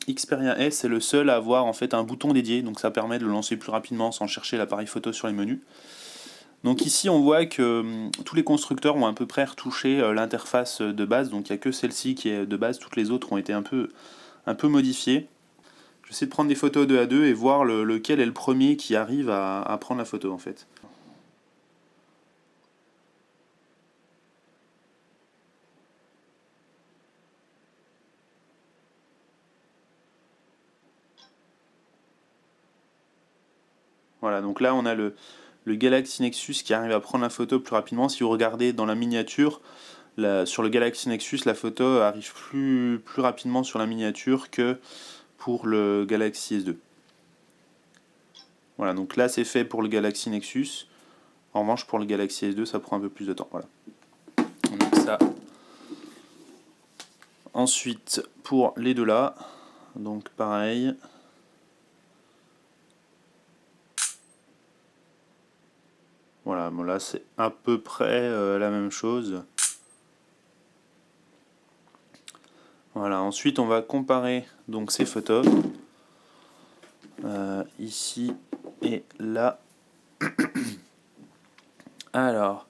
Xperia S est le seul à avoir en fait un bouton dédié, donc ça permet de le lancer plus rapidement sans chercher l'appareil photo sur les menus. Donc ici on voit que tous les constructeurs ont à peu près retouché l'interface de base, donc il n'y a que celle-ci qui est de base, toutes les autres ont été un peu modifiées. Je vais essayer de prendre des photos 2 à 2 et voir lequel est le premier qui arrive à prendre la photo en fait. Voilà, donc là on a le Galaxy Nexus qui arrive à prendre la photo plus rapidement. Si vous regardez dans la miniature, sur le Galaxy Nexus, la photo arrive plus rapidement sur la miniature que pour le Galaxy S2. Voilà, donc là c'est fait pour le Galaxy Nexus. En revanche, pour le Galaxy S2, ça prend un peu plus de temps. Voilà. Donc ça. Ensuite, pour les deux là, donc pareil. Voilà, bon là c'est à peu près la même chose. Voilà, ensuite on va comparer donc ces photos. Ici et là. Alors,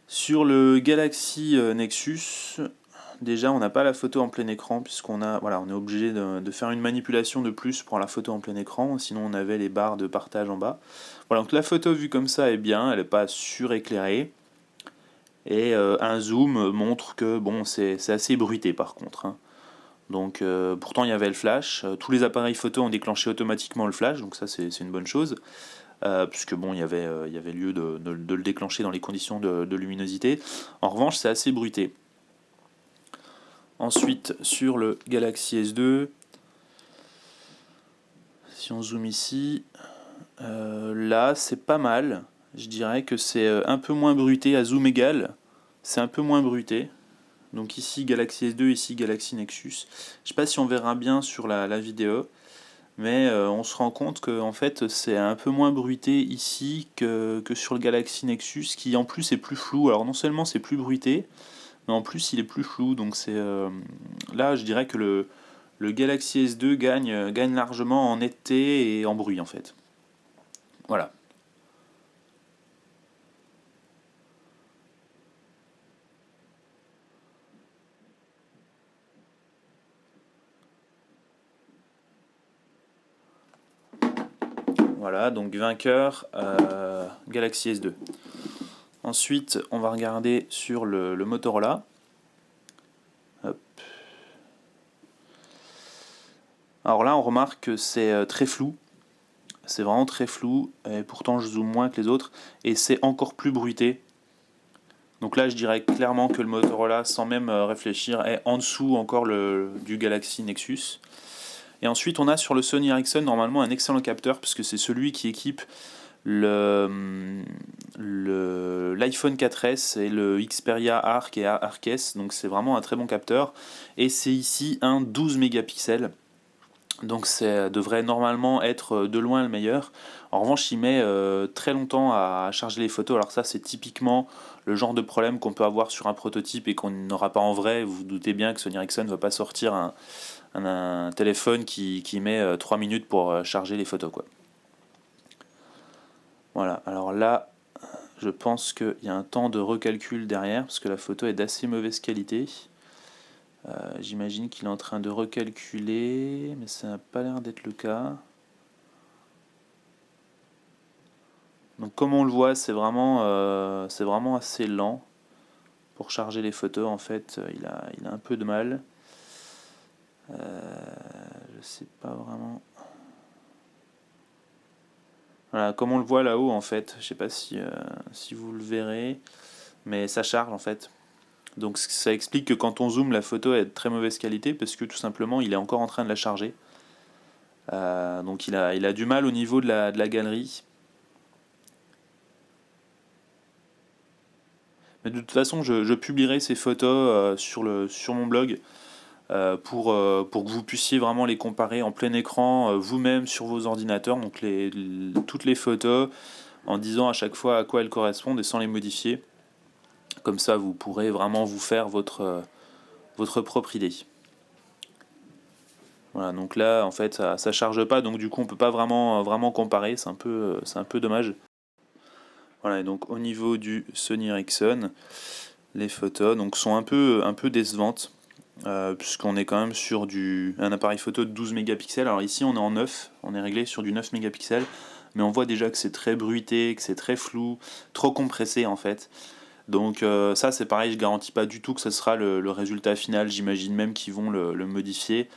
sur le Galaxy Nexus, déjà on n'a pas la photo en plein écran puisqu'on a, voilà, on est obligé de faire une manipulation de plus pour la photo en plein écran, sinon on avait les barres de partage en bas. Voilà, donc la photo vue comme ça est bien, elle n'est pas suréclairée. Et un zoom montre que bon, c'est assez bruité par contre. Hein. Donc pourtant il y avait le flash, tous les appareils photo ont déclenché automatiquement le flash, donc ça c'est une bonne chose. Puisque bon, il y avait lieu de le déclencher dans les conditions de luminosité. En revanche, c'est assez bruité. Ensuite, sur le Galaxy S2, si on zoome ici, là, c'est pas mal. Je dirais que c'est un peu moins bruité à zoom égal. C'est un peu moins bruité. Donc ici Galaxy S2, ici Galaxy Nexus. Je sais pas si on verra bien sur la vidéo. Mais on se rend compte que en fait, c'est un peu moins bruité ici que sur le Galaxy Nexus, qui en plus est plus flou. Alors non seulement c'est plus bruité, mais en plus il est plus flou. Donc c'est là, je dirais que le Galaxy S2 gagne largement en netteté et en bruit en fait. Voilà. Voilà, donc vainqueur Galaxy S2. Ensuite, on va regarder sur le Motorola. Hop. Alors là, on remarque que c'est très flou. C'est vraiment très flou, et pourtant je zoome moins que les autres, et c'est encore plus bruité. Donc là je dirais clairement que le Motorola, sans même réfléchir, est en dessous encore du Galaxy Nexus. Et ensuite on a sur le Sony Ericsson normalement un excellent capteur, puisque c'est celui qui équipe l'iPhone 4S et le Xperia Arc et Arc S, donc c'est vraiment un très bon capteur. Et c'est ici un 12 mégapixels. Donc ça devrait normalement être de loin le meilleur. En revanche, il met très longtemps à charger les photos. Alors ça, c'est typiquement le genre de problème qu'on peut avoir sur un prototype et qu'on n'aura pas en vrai. Vous vous doutez bien que Sony Ericsson ne va pas sortir un téléphone qui met 3 minutes pour charger les photos, quoi. Voilà, alors là, je pense qu'il y a un temps de recalcul derrière, parce que la photo est d'assez mauvaise qualité. J'imagine qu'il est en train de recalculer, mais ça n'a pas l'air d'être le cas. Donc comme on le voit, c'est vraiment assez lent pour charger les photos. En fait, il a un peu de mal. Je sais pas vraiment. Voilà, comme on le voit là-haut, en fait, je sais pas si vous le verrez, mais ça charge en fait. Donc ça explique que quand on zoome, la photo est de très mauvaise qualité parce que tout simplement, il est encore en train de la charger. Donc il a du mal au niveau de la galerie. Mais de toute façon, je publierai ces photos sur mon blog pour que vous puissiez vraiment les comparer en plein écran vous-même sur vos ordinateurs. Donc toutes les photos en disant à chaque fois à quoi elles correspondent et sans les modifier. Comme ça, vous pourrez vraiment vous faire votre propre idée. Voilà, donc là en fait ça charge pas, donc du coup on peut pas vraiment comparer, c'est un peu dommage. Voilà, et donc au niveau du Sony Ericsson, les photos donc sont un peu décevantes, puisqu'on est quand même sur un appareil photo de 12 mégapixels. Alors ici on est en 9, on est réglé sur du 9 mégapixels, mais on voit déjà que c'est très bruité, que c'est très flou, trop compressé en fait. Donc ça c'est pareil, je garantis pas du tout que ce sera le résultat final, j'imagine même qu'ils vont le modifier,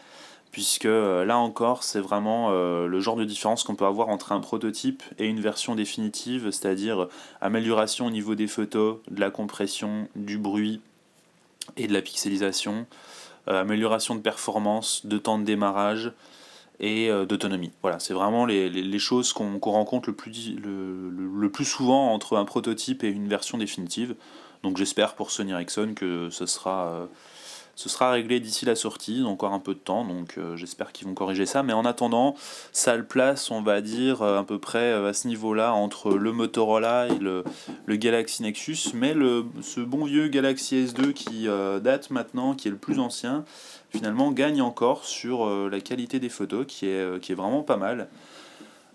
puisque là encore c'est vraiment le genre de différence qu'on peut avoir entre un prototype et une version définitive, c'est-à-dire amélioration au niveau des photos, de la compression, du bruit et de la pixelisation, amélioration de performance, de temps de démarrage et d'autonomie. Voilà, c'est vraiment les choses qu'on rencontre le plus souvent entre un prototype et une version définitive. Donc j'espère pour Sony Ericsson que ce sera réglé d'ici la sortie, donc encore un peu de temps, donc j'espère qu'ils vont corriger ça. Mais en attendant, ça le place, on va dire, à peu près à ce niveau-là, entre le Motorola et le Galaxy Nexus. Mais ce bon vieux Galaxy S2 qui date maintenant, qui est le plus ancien, finalement gagne encore sur la qualité des photos, qui est vraiment pas mal.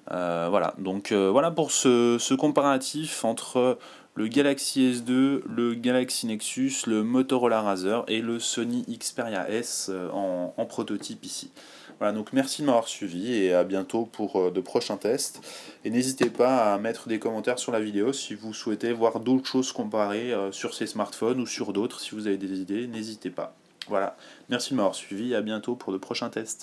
Voilà, donc voilà pour ce comparatif entre le Galaxy S2, le Galaxy Nexus, le Motorola Razr et le Sony Xperia S en prototype ici. Voilà, donc merci de m'avoir suivi et à bientôt pour de prochains tests. Et n'hésitez pas à mettre des commentaires sur la vidéo si vous souhaitez voir d'autres choses comparées sur ces smartphones ou sur d'autres. Si vous avez des idées, n'hésitez pas. Voilà, merci de m'avoir suivi et à bientôt pour de prochains tests.